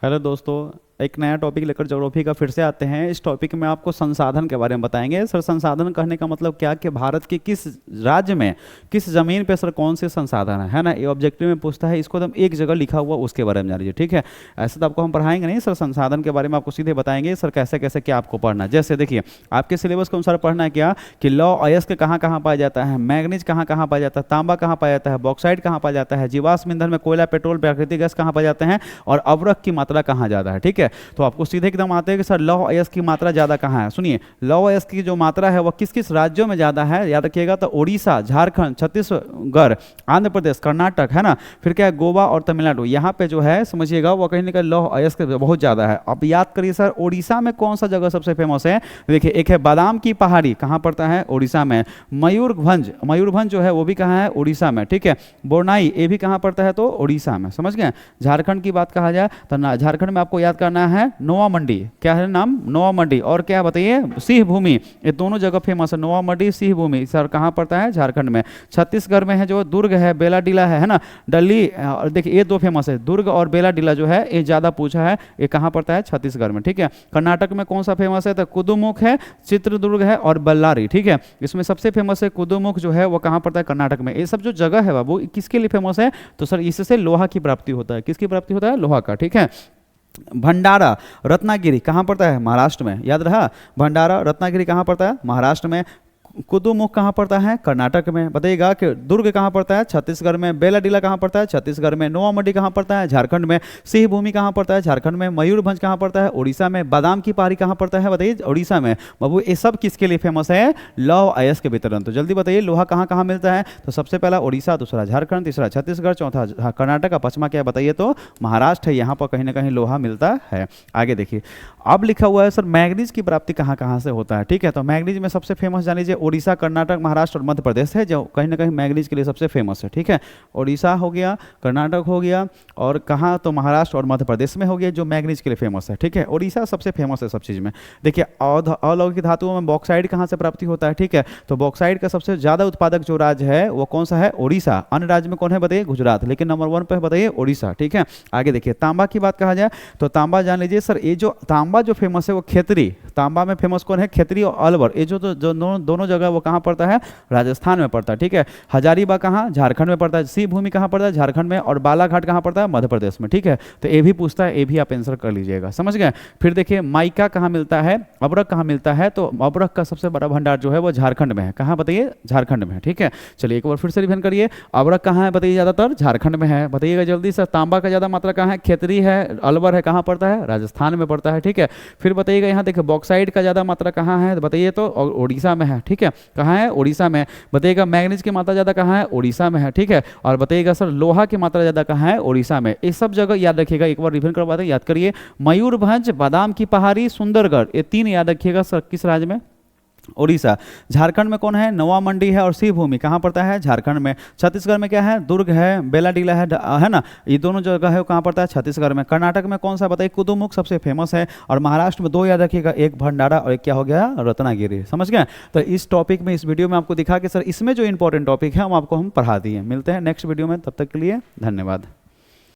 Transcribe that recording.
Hello दोस्तों, एक नया टॉपिक लेकर ज्योग्राफी का फिर से आते हैं। इस टॉपिक में आपको संसाधन के बारे में बताएंगे। सर, संसाधन कहने का मतलब क्या कि भारत के किस राज्य में किस जमीन पे सर कौन से संसाधन है ना। ये ऑब्जेक्टिव में पूछता है, इसको एकदम एक जगह लिखा हुआ उसके बारे में जान लीजिए, ठीक है। ऐसे तो आपको हम पढ़ाएंगे नहीं सर, संसाधन के बारे में आपको सीधे बताएंगे सर कैसे कैसे क्या आपको पढ़ना है। जैसे देखिए, आपके सिलेबस के अनुसार पढ़ना है क्या कि लौ अयस्क कहाँ कहाँ पाया जाता है, मैग्नीज कहाँ कहाँ पाया जाता है, तांबा कहाँ पाया जाता है, बॉक्साइट कहाँ पाया जाता है, जीवाश्म ईंधन में कोयला, पेट्रोल, प्राकृतिक गैस कहाँ पाए जाते हैं, और अवरक की मात्रा कहाँ ज़्यादा है, ठीक है। तो आपको सीधे एकदम आते हैं कि सर लौह अयस्क की मात्रा ज्यादा कहाँ है। सुनिए, लौह अयस्क की जो मात्रा है वह किस किस राज्यों में ज्यादा है, याद रखिएगा। तो उड़ीसा, झारखंड, छत्तीसगढ़, आंध्र प्रदेश, कर्नाटक, है ना। फिर क्या है, गोवा और तमिलनाडु, यहाँ पे जो है समझिएगा वो कहीं ना कहीं लौह अयस्क बहुत ज्यादा है। अब याद करिए सर, उड़ीसा में कौन सा जगह सबसे फेमस है। देखिए, एक है बादाम की पहाड़ी, कहाँ पड़ता है, उड़ीसा में। मयूरभंज, मयूरभंज जो है वो भी कहाँ है, उड़ीसा में, ठीक है। बोरनाई, ये भी कहाँ पड़ता है, तो उड़ीसा में, समझ गए। झारखंड की बात कहा जाए तो झारखंड में आपको याद करना है नोआ मंडी, क्या है नाम, नोआ मंडी। और क्या बताइए, सिंह भूमि, ये दोनों जगह फेमस है, नोआ मंडी, सिंह भूमि। सर कहाँ पड़ता है, झारखंड में। छत्तीसगढ़ में है जो दुर्ग है, बेलाडीला है ना, डली। और देखिए ये दो फेमस है, दुर्ग और बेलाडीला जो है ये ज्यादा पूछा है, ये कहाँ पड़ता है, छत्तीसगढ़ में, ठीक है। कर्नाटक में कौन सा फेमस है, तो कुदुमुख है, चित्रदुर्ग है और बल्लारी, ठीक है। इसमें सबसे फेमस है कुदुमुख जो है वो कहाँ पड़ता है, कर्नाटक में। ये सब जो जगह है बाबू किसके लिए फेमस है, तो सर इससे लोहा की प्राप्ति होता है। किसकी प्राप्ति होता है, लोहा का, ठीक है। भंडारा रत्नागिरी कहाँ पड़ता है, महाराष्ट्र में, याद रहा। भंडारा रत्नागिरी कहाँ पड़ता है, महाराष्ट्र में। कुदुमुख कहाँ पड़ता है, कर्नाटक में। बताइएगा कि दुर्ग कहाँ पड़ता है, छत्तीसगढ़ में। बेलाडीला कहाँ पड़ता है, छत्तीसगढ़ में। नोआ मंडी कहाँ पड़ता है, झारखंड में। सिंह भूमि कहाँ पड़ता है, झारखंड में। मयूरभंज कहाँ पड़ता है, उड़ीसा में। बादाम की पहाड़ी कहाँ पड़ता है, बताइए, उड़ीसा में। बाबू ये सब किसके लिए फेमस है, लौह अयस्क के वितरण। तो जल्दी बताइए लोहा कहाँ कहाँ मिलता है, तो सबसे पहला उड़ीसा, दूसरा झारखंड, तीसरा छत्तीसगढ़, चौथा कर्नाटक, पांचवा क्या बताइए, तो महाराष्ट्र है। यहाँ पर कहीं ना कहीं लोहा मिलता है। आगे देखिए, अब लिखा हुआ है सर मैग्नीज की प्राप्ति कहाँ कहाँ से होता है, ठीक है। तो मैग्नीज में सबसे फेमस जान लीजिए उड़ीसा, कर्नाटक, महाराष्ट्र और मध्य प्रदेश है, जो कहीं ना कहीं मैग्नीज के लिए सबसे फेमस है, ठीक है। उड़ीसा हो गया, कर्नाटक हो गया, और कहाँ, तो महाराष्ट्र और मध्य प्रदेश में हो गया जो मैग्नीज के लिए फेमस है, ठीक है। उड़ीसा सबसे फेमस है सब चीज़ में। देखिए, अलौकिक धातुओं में बॉक्साइड कहाँ से प्राप्ति होता है, ठीक है। तो बॉक्साइड का सबसे ज़्यादा उत्पादक जो राज्य है वो कौन सा है, उड़ीसा। अन्य राज्य में कौन है बताइए, गुजरात, लेकिन नंबर 1 पे बताइए उड़ीसा, ठीक है। आगे देखिए, तांबा की बात कहा जाए तो तांबा जान लीजिए सर, ये जो तांबा जो फेमस है वो खेतरी, तांबा में फेमस कौन है, खेतरी और अलवर। ये जो दोनों जगह वो कहाँ पड़ता है, राजस्थान में पड़ता है, ठीक है। हजारीबाग कहाँ, झारखंड में पड़ता है। सिंह भूमि कहाँ पड़ता है, झारखंड में। और बालाघाट कहाँ पड़ता है, मध्य प्रदेश में, ठीक है। तो ये भी पूछता है, ये भी आप आंसर कर लीजिएगा, समझ गए। फिर देखिए, माइका कहाँ मिलता है, अबरक कहाँ मिलता है, तो अबरक का सबसे बड़ा भंडार जो है वो झारखंड में है। कहाँ बताइए, झारखंड में, ठीक है। चलिए एक बार फिर से रिवीजन करिए, अबरक कहाँ है बताइए, ज्यादातर झारखंड में है। बताइएगा जल्दी से, तांबा का ज्यादा मात्रा कहाँ है, खेतरी है, अलवर है, कहाँ पड़ता है, राजस्थान में पड़ता है, ठीक है। फिर बताइएगा यहाँ देखिए, बॉक्साइड का ज्यादा मात्रा कहाँ है बताइए, तो उड़ीसा में है, ठीक है। कहाँ है, उड़ीसा में। बताइएगा मैग्नीज की मात्रा ज्यादा कहाँ है, उड़ीसा में है, ठीक है। और बताइएगा सर लोहा की मात्रा ज्यादा कहाँ है, उड़ीसा में। ये सब जगह याद रखिएगा, एक बार रिवीजन करवाते हैं, याद करिए। मयूरभंज, बादाम की पहाड़ी, सुंदरगढ़, ये 3 याद रखिएगा सर, किस राज्य में, उड़ीसा। झारखंड में कौन है, नोआ मंडी है और सिंह भूमि कहाँ पड़ता है, झारखंड में। छत्तीसगढ़ में क्या है, दुर्ग है, बेलाडीला है ना, ये दोनों जगह है, कहाँ पड़ता है, छत्तीसगढ़ में। कर्नाटक में कौन सा बताइए, कुदुमुख सबसे फेमस है। और महाराष्ट्र में 2 याद रखिएगा, एक भंडारा और एक क्या हो गया, रत्नागिरी, समझ गए। तो इस टॉपिक में, इस वीडियो में आपको दिखा कि सर इसमें जो इंपॉर्टेंट टॉपिक है हम आपको पढ़ा दिए। मिलते हैं नेक्स्ट वीडियो में, तब तक के लिए धन्यवाद।